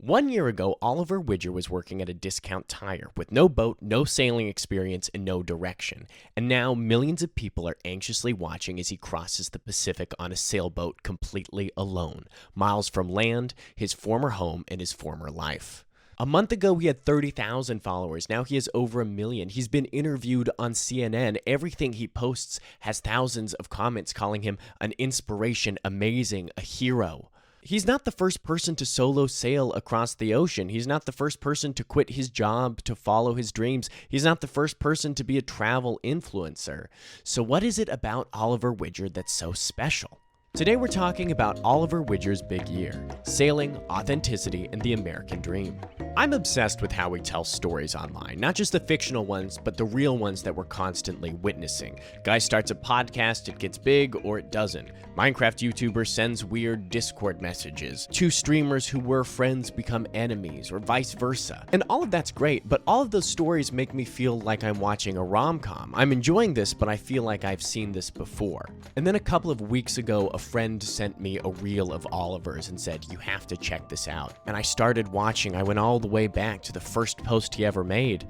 1 year ago, Oliver Widger was working at a discount tire with no boat, no sailing experience, and no direction. And now millions of people are anxiously watching as he crosses the Pacific on a sailboat completely alone, miles from land, his former home, and his former life. A month ago, he had 30,000 followers. Now he has over 1 million. He's been interviewed on CNN. Everything he posts has thousands of comments calling him an inspiration, amazing, a hero. He's not the first person to solo sail across the ocean. He's not the first person to quit his job to follow his dreams. He's not the first person to be a travel influencer. So what is it about Oliver Widger that's so special? Today we're talking about Oliver Widger's big year, sailing, authenticity, and the American dream. I'm obsessed with how we tell stories online, not just the fictional ones, but the real ones that we're constantly witnessing. Guy starts a podcast, it gets big, or it doesn't. Minecraft YouTuber sends weird Discord messages. Two streamers who were friends become enemies, or vice versa. And all of that's great, but all of those stories make me feel like I'm watching a rom-com. I'm enjoying this, but I feel like I've seen this before. And then a couple of weeks ago, a friend sent me a reel of Oliver's and said, "You have to check this out." And I started watching. I went all the way back to the first post he ever made.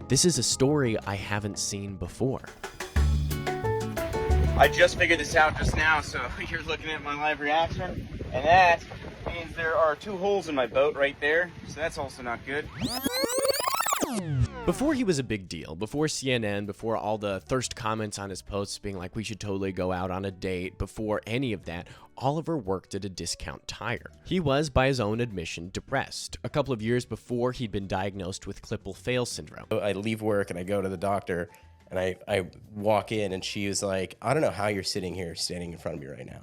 This is a story I haven't seen before. I just figured this out just now, so you're looking at my live reaction, and that means there are 2 holes in my boat right there, so that's also not good. Before he was a big deal, before CNN, before all the thirst comments on his posts being like, we should totally go out on a date, before any of that, Oliver worked at a discount tire. He was, by his own admission, depressed. A couple of years before, he'd been diagnosed with Klippel-Feil syndrome. I leave work and I go to the doctor and I walk in and she was like, "I don't know how you're sitting here standing in front of me right now."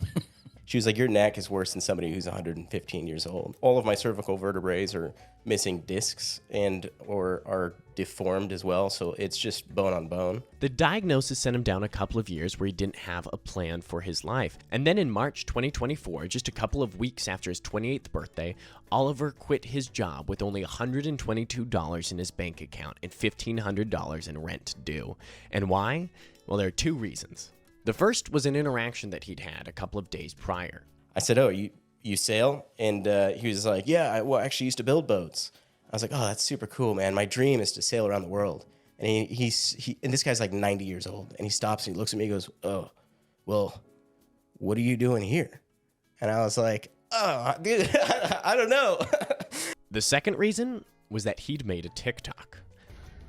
She was like, "Your neck is worse than somebody who's 115 years old. All of my cervical vertebrae are missing discs and or are deformed as well, so it's just bone on bone." The diagnosis sent him down a couple of years where he didn't have a plan for his life. And then in March 2024, just a couple of weeks after his 28th birthday, Oliver quit his job with only $122 in his bank account and $1,500 in rent due. And why? Well, there are 2 reasons. The first was an interaction that he'd had a couple of days prior. I said, "Oh, you sail?" And he was like, "Yeah, I actually used to build boats." I was like, "Oh, that's super cool, man. My dream is to sail around the world." And and this guy's like 90 years old, and he stops and he looks at me and goes, "Oh, well, what are you doing here?" And I was like, "Oh, dude, I don't know." The second reason was that he'd made a TikTok.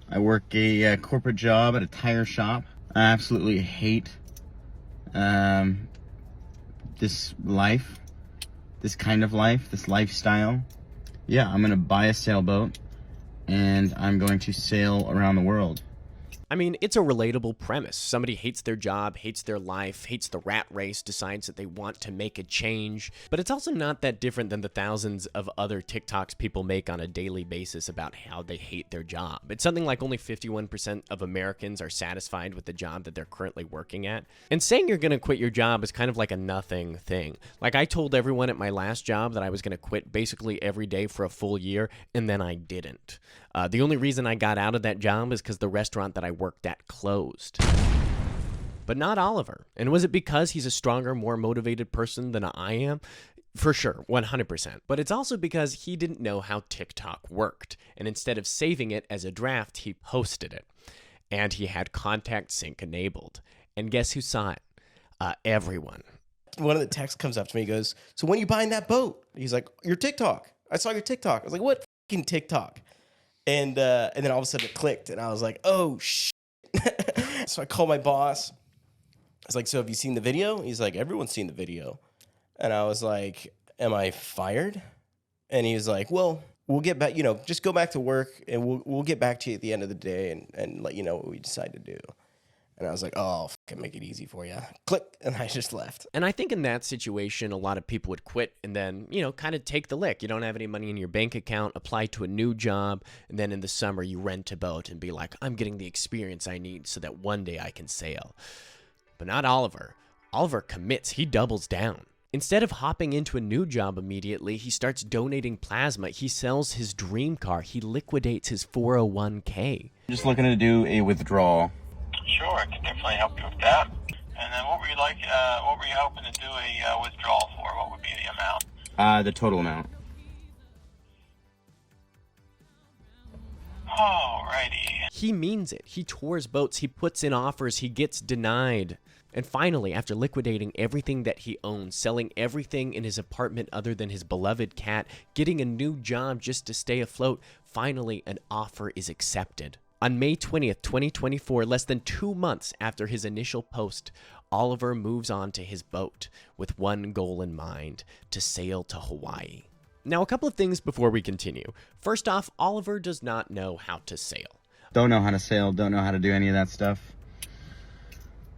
I work a corporate job at a tire shop. I absolutely hate this life, this kind of life, this lifestyle. Yeah, I'm gonna buy a sailboat and I'm going to sail around the world. I mean, it's a relatable premise. Somebody hates their job, hates their life, hates the rat race, decides that they want to make a change. But it's also not that different than the thousands of other TikToks people make on a daily basis about how they hate their job. It's something like only 51% of Americans are satisfied with the job that they're currently working at. And saying you're going to quit your job is kind of like a nothing thing. Like, I told everyone at my last job that I was going to quit basically every day for a full year, and then I didn't. The only reason I got out of that job is because the restaurant that I worked at closed. But not Oliver. And was it because he's a stronger, more motivated person than I am? For sure, 100%. But it's also because he didn't know how TikTok worked. And instead of saving it as a draft, he posted it. And he had contact sync enabled. And guess who saw it? Everyone. One of the texts comes up to me, he goes, "So when are you buying that boat?" He's like, "Your TikTok. I saw your TikTok." I was like, "What fucking TikTok?" And then all of a sudden it clicked, and I was like, "Oh, shit." So I called my boss. I was like, "So have you seen the video?" He's like, "Everyone's seen the video." And I was like, "Am I fired?" And he was like, "Well, we'll get back, just go back to work, and we'll get back to you at the end of the day and let you know what we decide to do." And I was like, "Oh, fucking make it easy for you." Click, and I just left. And I think in that situation, a lot of people would quit and then, kind of take the lick. You don't have any money in your bank account, apply to a new job, and then in the summer you rent a boat and be like, "I'm getting the experience I need so that one day I can sail." But not Oliver. Oliver commits. He doubles down. Instead of hopping into a new job immediately, he starts donating plasma. He sells his dream car. He liquidates his 401k. Just looking to do a withdrawal. Sure, I can definitely help you with that. And then what were you hoping to do a withdrawal for? What would be the amount? The total amount. Alrighty. He means it. He tours boats, he puts in offers, he gets denied. And finally, after liquidating everything that he owns, selling everything in his apartment other than his beloved cat, getting a new job just to stay afloat, finally an offer is accepted. On May 20th, 2024, less than 2 months after his initial post, Oliver moves on to his boat with one goal in mind: to sail to Hawaii. Now, a couple of things before we continue. First off, Oliver does not know how to sail. Don't know how to sail, don't know how to do any of that stuff.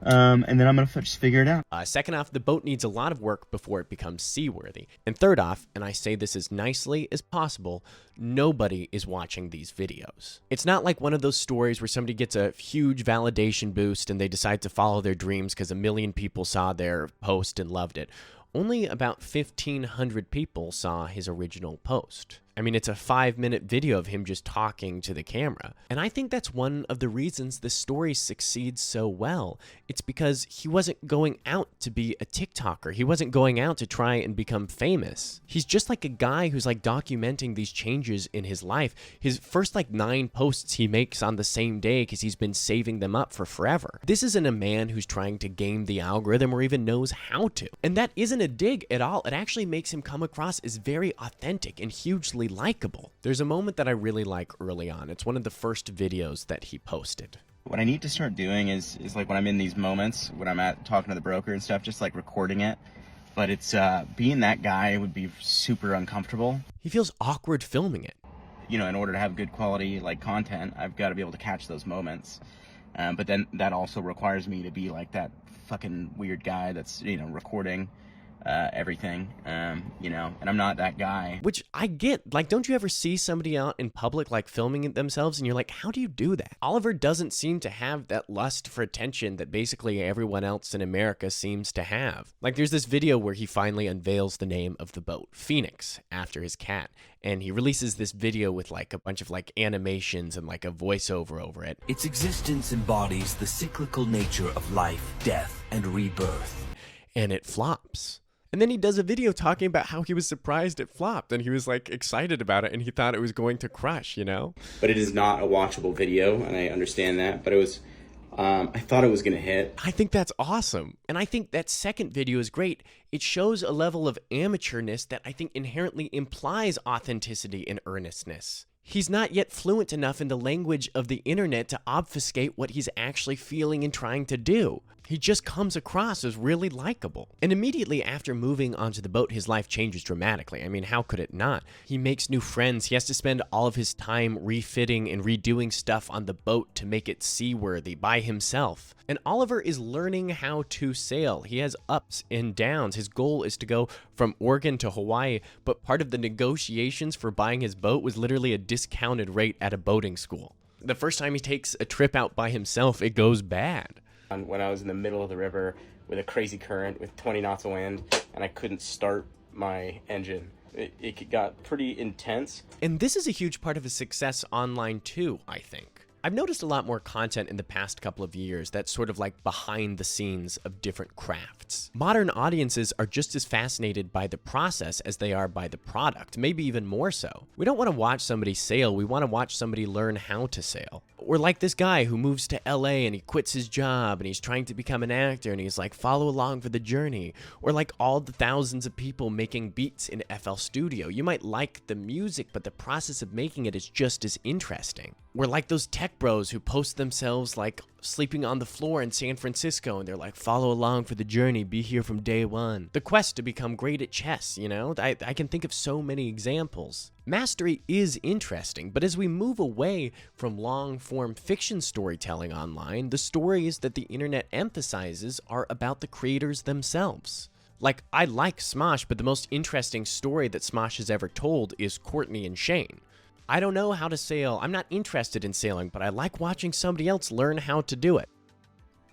And then I'm going to just figure it out. Second off, the boat needs a lot of work before it becomes seaworthy. And third off, and I say this as nicely as possible, nobody is watching these videos. It's not like one of those stories where somebody gets a huge validation boost and they decide to follow their dreams because 1 million people saw their post and loved it. Only about 1,500 people saw his original post. I mean, it's a 5-minute video of him just talking to the camera. And I think that's one of the reasons this story succeeds so well. It's because he wasn't going out to be a TikToker. He wasn't going out to try and become famous. He's just like a guy who's like documenting these changes in his life. His first 9 posts he makes on the same day because he's been saving them up for forever. This isn't a man who's trying to game the algorithm or even knows how to. And that isn't a dig at all. It actually makes him come across as very authentic and hugely likable. There's a moment that I really like early on. It's one of the first videos that he posted. What I need to start doing is like when I'm in these moments, when I'm at talking to the broker and stuff, just like recording it. But it's being that guy would be super uncomfortable. He feels awkward filming it. You know, in order to have good quality content, I've got to be able to catch those moments. But then that also requires me to be like that fucking weird guy that's, recording everything, and I'm not that guy. Which I get. Don't you ever see somebody out in public filming it themselves and you're like, how do you do that? Oliver doesn't seem to have that lust for attention that basically everyone else in America seems to have. There's this video where he finally unveils the name of the boat, Phoenix, after his cat, and he releases this video with a bunch of animations and a voiceover over it. Its existence embodies the cyclical nature of life, death, and rebirth. And it flops. And then he does a video talking about how he was surprised it flopped and he was excited about it and he thought it was going to crush, But it is not a watchable video, and I understand that, but it was, I thought it was going to hit. I think that's awesome. And I think that second video is great. It shows a level of amateurness that I think inherently implies authenticity and earnestness. He's not yet fluent enough in the language of the internet to obfuscate what he's actually feeling and trying to do. He just comes across as really likable. And immediately after moving onto the boat, his life changes dramatically. I mean, how could it not? He makes new friends. He has to spend all of his time refitting and redoing stuff on the boat to make it seaworthy by himself. And Oliver is learning how to sail. He has ups and downs. His goal is to go from Oregon to Hawaii, but part of the negotiations for buying his boat was literally a discounted rate at a boating school. The first time he takes a trip out by himself, it goes bad. When I was in the middle of the river with a crazy current with 20 knots of wind and I couldn't start my engine. It got pretty intense. And this is a huge part of his success online too, I think. I've noticed a lot more content in the past couple of years that's sort of behind the scenes of different crafts. Modern audiences are just as fascinated by the process as they are by the product, maybe even more so. We don't want to watch somebody sail, we want to watch somebody learn how to sail. Or like this guy who moves to LA and he quits his job and he's trying to become an actor and he's follow along for the journey. Or all the thousands of people making beats in FL Studio. You might like the music, but the process of making it is just as interesting. We're like those tech bros who post themselves sleeping on the floor in San Francisco and they're follow along for the journey, be here from day one. The quest to become great at chess, I can think of so many examples. Mastery is interesting, but as we move away from long-form fiction storytelling online, the stories that the internet emphasizes are about the creators themselves. I like Smosh, but the most interesting story that Smosh has ever told is Courtney and Shane. I don't know how to sail, I'm not interested in sailing, but I like watching somebody else learn how to do it.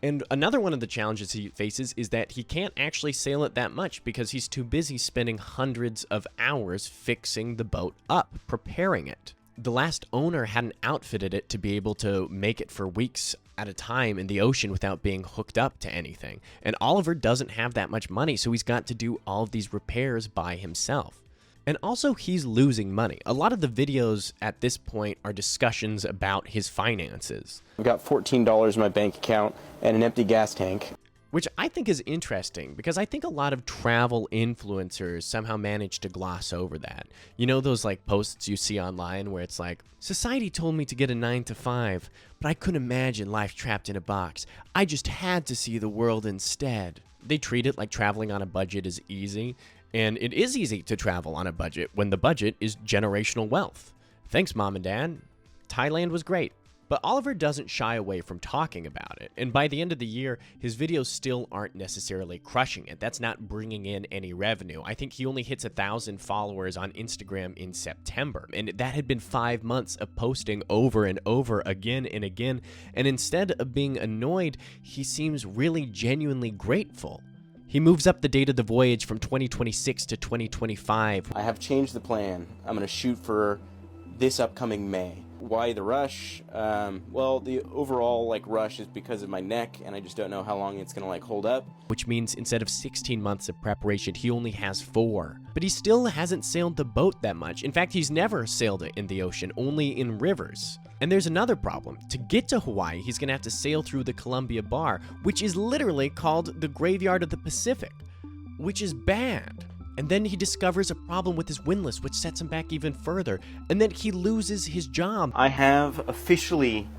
And another one of the challenges he faces is that he can't actually sail it that much because he's too busy spending hundreds of hours fixing the boat up, preparing it. The last owner hadn't outfitted it to be able to make it for weeks at a time in the ocean without being hooked up to anything. And Oliver doesn't have that much money, so he's got to do all of these repairs by himself. And also, he's losing money. A lot of the videos at this point are discussions about his finances. I've got $14 in my bank account and an empty gas tank. Which I think is interesting because I think a lot of travel influencers somehow manage to gloss over that. You know those like posts you see online where it's like, society told me to get a 9 to 5, but I couldn't imagine life trapped in a box. I just had to see the world instead. They treat it like traveling on a budget is easy, and it is easy to travel on a budget when the budget is generational wealth. Thanks, Mom and Dad. Thailand was great. But Oliver doesn't shy away from talking about it, and by the end of the year, his videos still aren't necessarily crushing it. That's not bringing in any revenue. I think he only hits 1,000 followers on Instagram in September, and that had been 5 months of posting over and over again and again, and instead of being annoyed, he seems really genuinely grateful. He moves up the date of the voyage from 2026 to 2025. I have changed the plan. I'm going to shoot for this upcoming May. Why the rush? Well, the overall rush is because of my neck, and I just don't know how long it's gonna hold up. Which means instead of 16 months of preparation, he only has 4. But he still hasn't sailed the boat that much. In fact, he's never sailed it in the ocean, only in rivers. And there's another problem. To get to Hawaii, he's gonna have to sail through the Columbia Bar, which is literally called the Graveyard of the Pacific, which is bad. And then he discovers a problem with his windlass, which sets him back even further. And then he loses his job. I have officially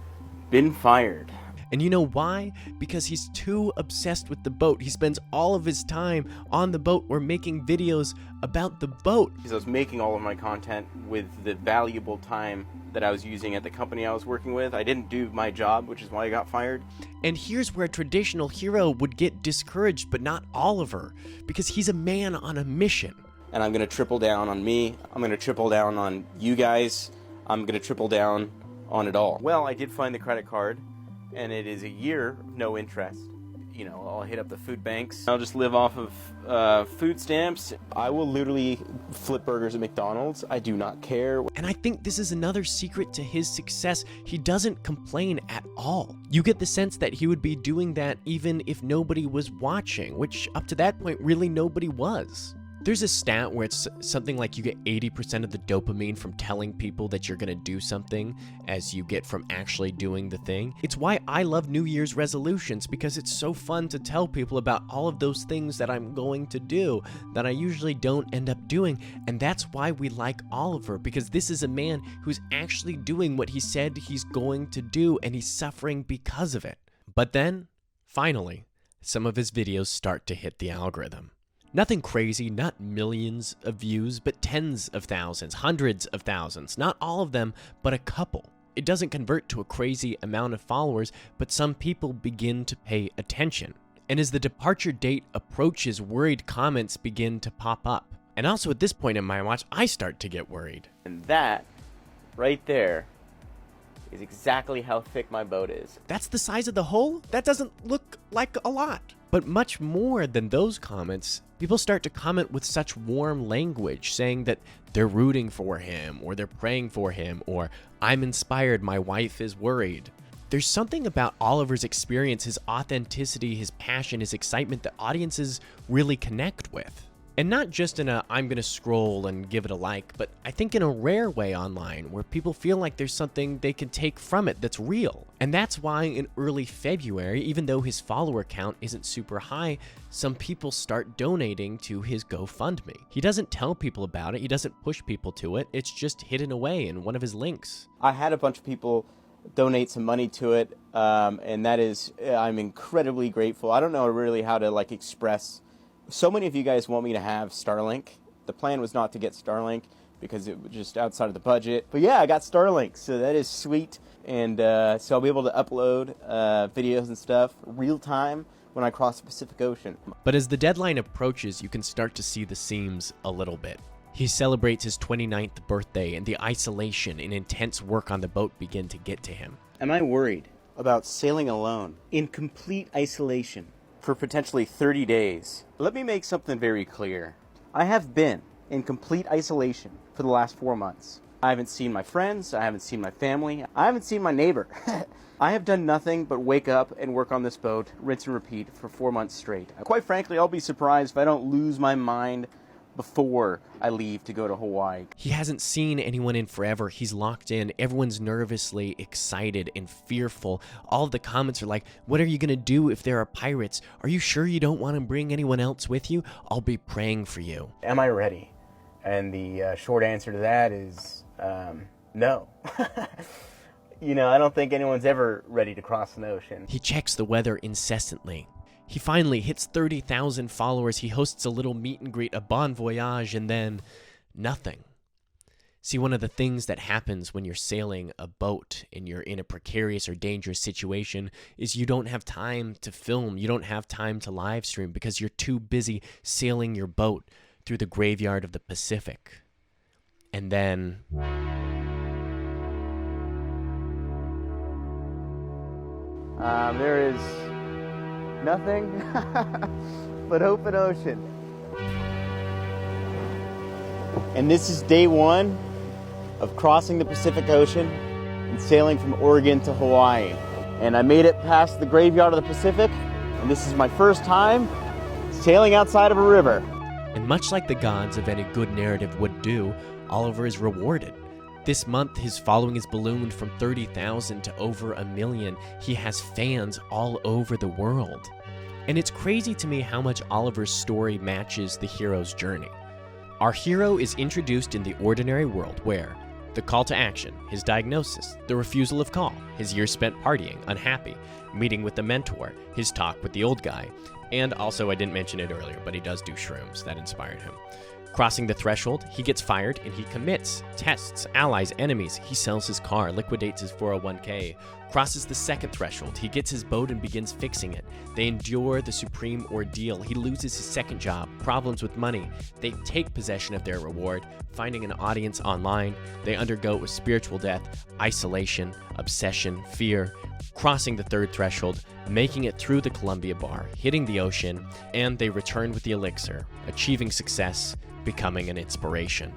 been fired. And you know why? Because he's too obsessed with the boat. He spends all of his time on the boat or making videos about the boat. Because I was making all of my content with the valuable time that I was using at the company I was working with. I didn't do my job, which is why I got fired. And here's where a traditional hero would get discouraged, but not Oliver, because he's a man on a mission. And I'm going to triple down on me. I'm going to triple down on you guys. I'm going to triple down on it all. Well, I did find the credit card, and it is a year of no interest. You know, I'll hit up the food banks. I'll just live off of food stamps. I will literally flip burgers at McDonald's. I do not care. And I think this is another secret to his success. He doesn't complain at all. You get the sense that he would be doing that even if nobody was watching, which up to that point, really nobody was. There's a stat where it's something like you get 80% of the dopamine from telling people that you're gonna do something as you get from actually doing the thing. It's why I love New Year's resolutions, because it's so fun to tell people about all of those things that I'm going to do that I usually don't end up doing. And that's why we like Oliver, because this is a man who's actually doing what he said he's going to do, and he's suffering because of it. But then, finally, some of his videos start to hit the algorithm. Nothing crazy, not millions of views, but tens of thousands, hundreds of thousands. Not all of them, but a couple. It doesn't convert to a crazy amount of followers, but some people begin to pay attention. And as the departure date approaches, worried comments begin to pop up. And also at this point in my watch, I start to get worried. And that, right there, is exactly how thick my boat is. That's the size of the hole? That doesn't look like a lot. But much more than those comments, people start to comment with such warm language, saying that they're rooting for him, or they're praying for him, or I'm inspired, my wife is worried. There's something about Oliver's experience, his authenticity, his passion, his excitement that audiences really connect with. And not just in a, I'm gonna scroll and give it a like, but I think in a rare way online where people feel like there's something they can take from it that's real. And that's why in early February, even though his follower count isn't super high, some people start donating to his GoFundMe. He doesn't tell people about it, he doesn't push people to it, it's just hidden away in one of his links. I had a bunch of people donate some money to it, and that is, I'm incredibly grateful. I don't know really how to express. So many of you guys want me to have Starlink. The plan was not to get Starlink because it was just outside of the budget. But yeah, I got Starlink, so that is sweet. And so I'll be able to upload videos and stuff real time when I cross the Pacific Ocean. But as the deadline approaches, you can start to see the seams a little bit. He celebrates his 29th birthday, and the isolation and intense work on the boat begin to get to him. Am I worried about sailing alone in complete isolation for potentially 30 days? Let me make something very clear. I have been in complete isolation for the last 4 months. I haven't seen my friends, I haven't seen my family, I haven't seen my neighbor. I have done nothing but wake up and work on this boat, rinse and repeat for 4 months straight. Quite frankly, I'll be surprised if I don't lose my mind before I leave to go to Hawaii. He hasn't seen anyone in forever. He's locked in. Everyone's nervously excited and fearful. All of the comments are like, what are you going to do if there are pirates? Are you sure you don't want to bring anyone else with you? I'll be praying for you. Am I ready? And the short answer to that is no. I don't think anyone's ever ready to cross an ocean. He checks the weather incessantly. He finally hits 30,000 followers. He hosts a little meet and greet, a bon voyage, and then nothing. See, one of the things that happens when you're sailing a boat and you're in a precarious or dangerous situation is you don't have time to film. You don't have time to live stream because you're too busy sailing your boat through the graveyard of the Pacific. And then there is nothing but open ocean. And this is day one of crossing the Pacific Ocean and sailing from Oregon to Hawaii. And I made it past the graveyard of the Pacific, and this is my first time sailing outside of a river. And much like the gods of any good narrative would do, Oliver is rewarded. This month, his following has ballooned from 30,000 to over 1 million. He has fans all over the world. And it's crazy to me how much Oliver's story matches the hero's journey. Our hero is introduced in the ordinary world where the call to action, his diagnosis, the refusal of call, his years spent partying, unhappy, meeting with the mentor, his talk with the old guy, and also, I didn't mention it earlier, but he does do shrooms. That inspired him. Crossing the threshold, he gets fired and he commits, tests, allies, enemies. He sells his car, liquidates his 401k. Crosses the second threshold, he gets his boat and begins fixing it. They endure the supreme ordeal. He loses his second job, problems with money. They take possession of their reward, finding an audience online. They undergo a spiritual death, isolation, obsession, fear. Crossing the third threshold, making it through the Columbia Bar, hitting the ocean, and they return with the elixir, achieving success, becoming an inspiration.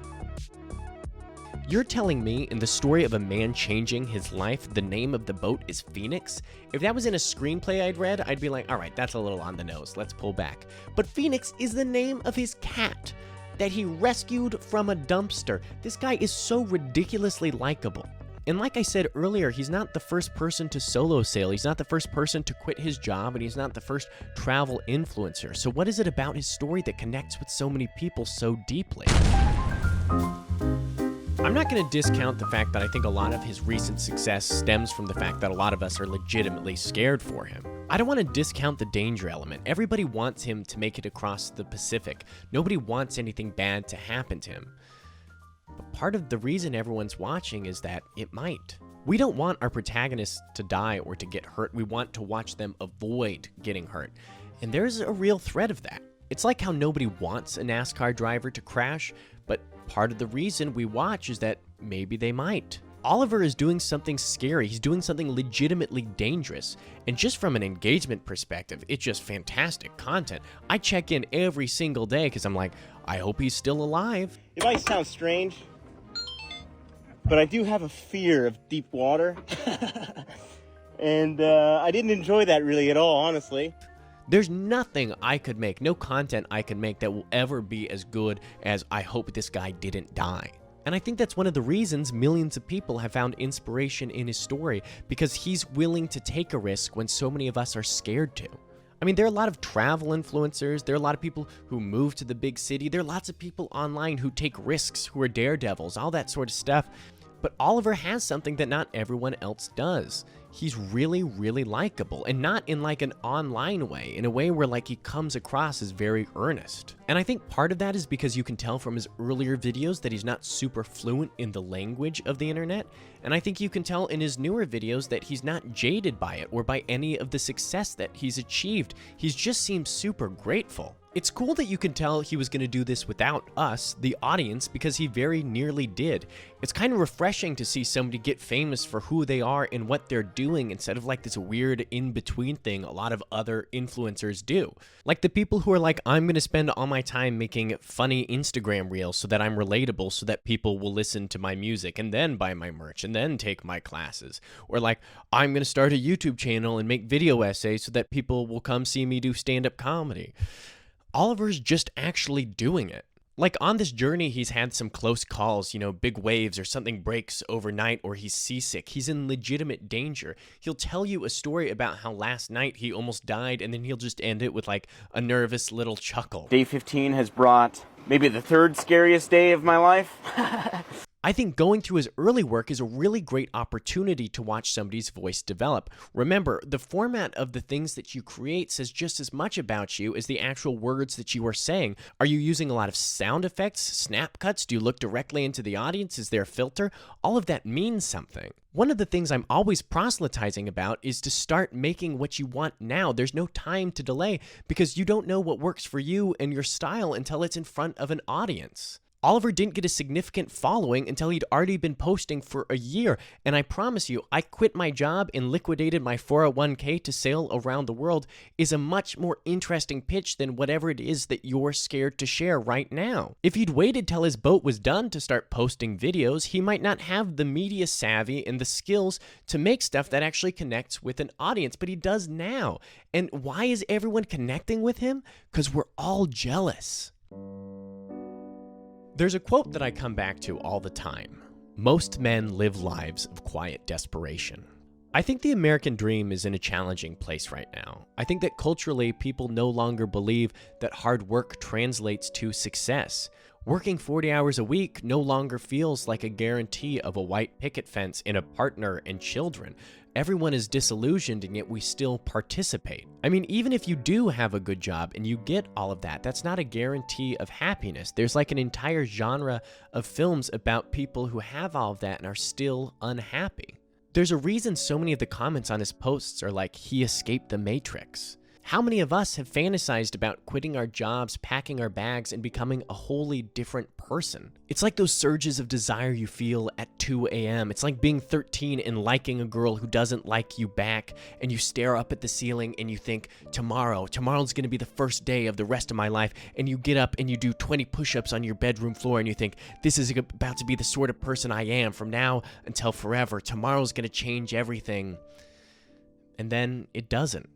You're telling me in the story of a man changing his life, the name of the boat is Phoenix? If that was in a screenplay I'd read, I'd be like, all right, that's a little on the nose, let's pull back. But Phoenix is the name of his cat that he rescued from a dumpster. This guy is so ridiculously likable. And like I said earlier, he's not the first person to solo sail. He's not the first person to quit his job, and he's not the first travel influencer. So what is it about his story that connects with so many people so deeply? I'm not going to discount the fact that I think a lot of his recent success stems from the fact that a lot of us are legitimately scared for him. I don't want to discount the danger element. Everybody wants him to make it across the Pacific. Nobody wants anything bad to happen to him. But part of the reason everyone's watching is that it might. We don't want our protagonists to die or to get hurt. We want to watch them avoid getting hurt. And there's a real threat of that. It's like how nobody wants a NASCAR driver to crash, but part of the reason we watch is that maybe they might. Oliver is doing something scary. He's doing something legitimately dangerous. And just from an engagement perspective, it's just fantastic content. I check in every single day because I'm like, I hope he's still alive. It might sound strange, but I do have a fear of deep water. And I didn't enjoy that really at all, honestly. There's nothing I could make, no content I could make that will ever be as good as I hope this guy didn't die. And I think that's one of the reasons millions of people have found inspiration in his story, because he's willing to take a risk when so many of us are scared to. I mean, there are a lot of travel influencers, there are a lot of people who move to the big city, there are lots of people online who take risks, who are daredevils, all that sort of stuff. But Oliver has something that not everyone else does. He's really, really likable, and not in like an online way, in a way where like he comes across as very earnest. And I think part of that is because you can tell from his earlier videos that he's not super fluent in the language of the internet. And I think you can tell in his newer videos that he's not jaded by it or by any of the success that he's achieved. He just seems super grateful. It's cool that you can tell he was going to do this without us, the audience, because he very nearly did. It's kind of refreshing to see somebody get famous for who they are and what they're doing instead of like this weird in-between thing a lot of other influencers do. Like the people who are like, I'm going to spend all my time making funny Instagram reels so that I'm relatable so that people will listen to my music and then buy my merch and then take my classes. Or like, I'm going to start a YouTube channel and make video essays so that people will come see me do stand-up comedy. Oliver's just actually doing it. Like on this journey, he's had some close calls, big waves or something breaks overnight or he's seasick. He's in legitimate danger. He'll tell you a story about how last night he almost died and then he'll just end it with like a nervous little chuckle. Day 15 has brought maybe the third scariest day of my life. I think going through his early work is a really great opportunity to watch somebody's voice develop. Remember, the format of the things that you create says just as much about you as the actual words that you are saying. Are you using a lot of sound effects, snap cuts? Do you look directly into the audience? Is there a filter? All of that means something. One of the things I'm always proselytizing about is to start making what you want now. There's no time to delay because you don't know what works for you and your style until it's in front of an audience. Oliver didn't get a significant following until he'd already been posting for a year, and I promise you, I quit my job and liquidated my 401k to sail around the world is a much more interesting pitch than whatever it is that you're scared to share right now. If he'd waited till his boat was done to start posting videos, he might not have the media savvy and the skills to make stuff that actually connects with an audience, but he does now. And why is everyone connecting with him? Because we're all jealous. There's a quote that I come back to all the time. Most men live lives of quiet desperation. I think the American dream is in a challenging place right now. I think that culturally, people no longer believe that hard work translates to success. Working 40 hours a week no longer feels like a guarantee of a white picket fence and a partner and children. Everyone is disillusioned, and yet we still participate. I mean, even if you do have a good job and you get all of that, that's not a guarantee of happiness. There's like an entire genre of films about people who have all of that and are still unhappy. There's a reason so many of the comments on his posts are like, he escaped the Matrix. How many of us have fantasized about quitting our jobs, packing our bags, and becoming a wholly different person? It's like those surges of desire you feel at 2 a.m. It's like being 13 and liking a girl who doesn't like you back, and you stare up at the ceiling and you think, tomorrow's going to be the first day of the rest of my life, and you get up and you do 20 push-ups on your bedroom floor and you think, this is about to be the sort of person I am from now until forever. Tomorrow's going to change everything. And then it doesn't.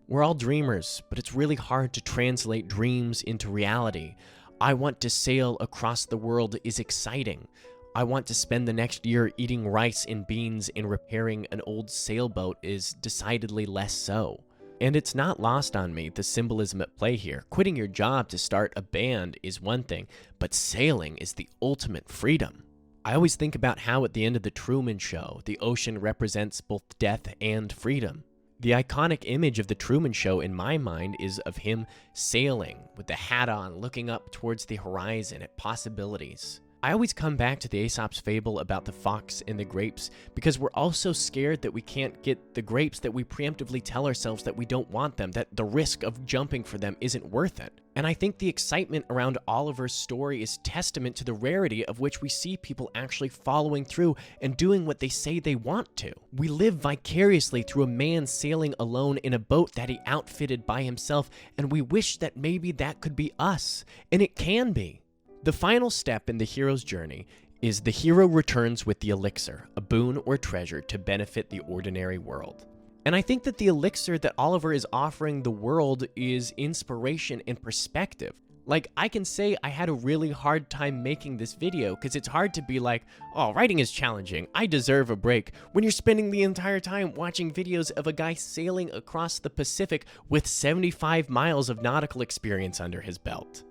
We're all dreamers, but it's really hard to translate dreams into reality. I want to sail across the world is exciting. I want to spend the next year eating rice and beans and repairing an old sailboat is decidedly less so. And it's not lost on me, the symbolism at play here. Quitting your job to start a band is one thing, but sailing is the ultimate freedom. I always think about how at the end of the Truman Show, the ocean represents both death and freedom. The iconic image of the Truman Show in my mind is of him sailing with the hat on, looking up towards the horizon at possibilities. I always come back to the Aesop's fable about the fox and the grapes because we're all so scared that we can't get the grapes that we preemptively tell ourselves that we don't want them, that the risk of jumping for them isn't worth it. And I think the excitement around Oliver's story is testament to the rarity of which we see people actually following through and doing what they say they want to. We live vicariously through a man sailing alone in a boat that he outfitted by himself, and we wish that maybe that could be us. And it can be. The final step in the hero's journey is the hero returns with the elixir, a boon or treasure to benefit the ordinary world. And I think that the elixir that Oliver is offering the world is inspiration and perspective. Like, I can say I had a really hard time making this video because it's hard to be like, oh, writing is challenging, I deserve a break, when you're spending the entire time watching videos of a guy sailing across the Pacific with 75 miles of nautical experience under his belt.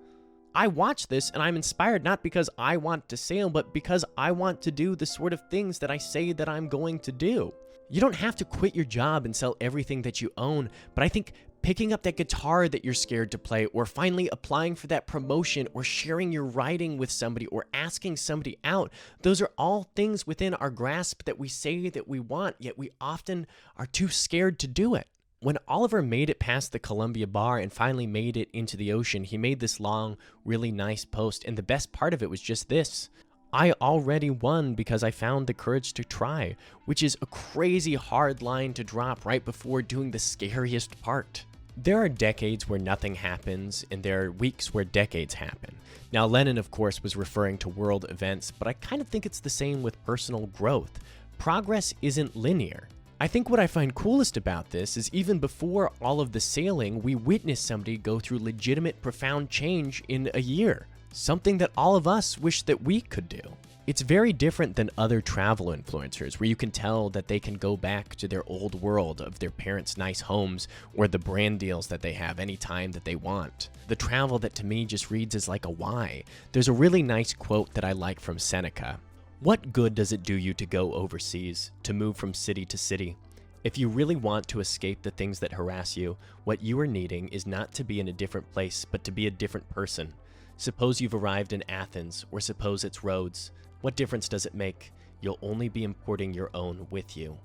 I watch this and I'm inspired not because I want to sail, but because I want to do the sort of things that I say that I'm going to do. You don't have to quit your job and sell everything that you own, but I think picking up that guitar that you're scared to play, or finally applying for that promotion, or sharing your writing with somebody, or asking somebody out, those are all things within our grasp that we say that we want, yet we often are too scared to do it. When Oliver made it past the Columbia Bar and finally made it into the ocean, he made this long, really nice post, and the best part of it was just this: I already won because I found the courage to try, which is a crazy hard line to drop right before doing the scariest part. There are decades where nothing happens, and there are weeks where decades happen. Now, Lenin, of course, was referring to world events, but I kind of think it's the same with personal growth. Progress isn't linear. I think what I find coolest about this is even before all of the sailing, we witness somebody go through legitimate, profound change in a year. something that all of us wish that we could do. It's very different than other travel influencers where you can tell that they can go back to their old world of their parents' nice homes or the brand deals that they have anytime that they want. The travel that to me just reads as like a why. There's a really nice quote that I like from Seneca. What good does it do you to go overseas, to move from city to city? If you really want to escape the things that harass you, what you are needing is not to be in a different place, but to be a different person. Suppose you've arrived in Athens, or suppose it's Rhodes. What difference does it make? You'll only be importing your own with you.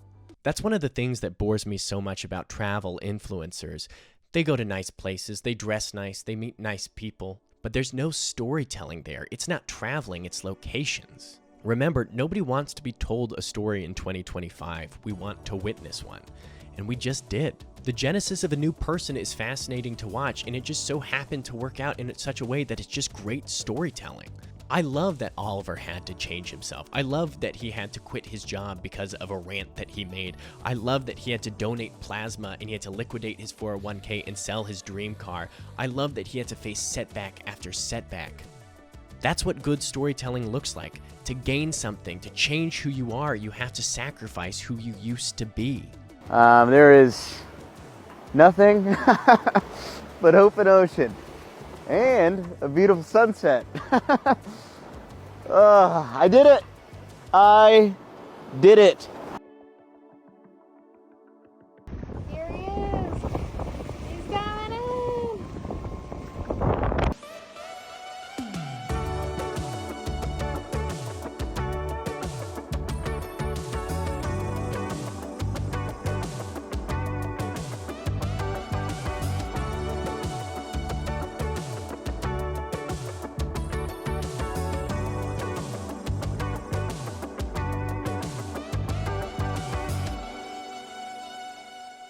That's one of the things that bores me so much about travel influencers. They go to nice places, they dress nice, they meet nice people, but there's no storytelling there. It's not traveling, it's locations. Remember, nobody wants to be told a story in 2025. We want to witness one. And we just did. The genesis of a new person is fascinating to watch, and it just so happened to work out in such a way that it's just great storytelling. I love that Oliver had to change himself. I love that he had to quit his job because of a rant that he made. I love that he had to donate plasma and he had to liquidate his 401k and sell his dream car. I love that he had to face setback after setback. That's what good storytelling looks like. To gain something, to change who you are, you have to sacrifice who you used to be. There is nothing but open ocean and a beautiful sunset. I did it! I did it!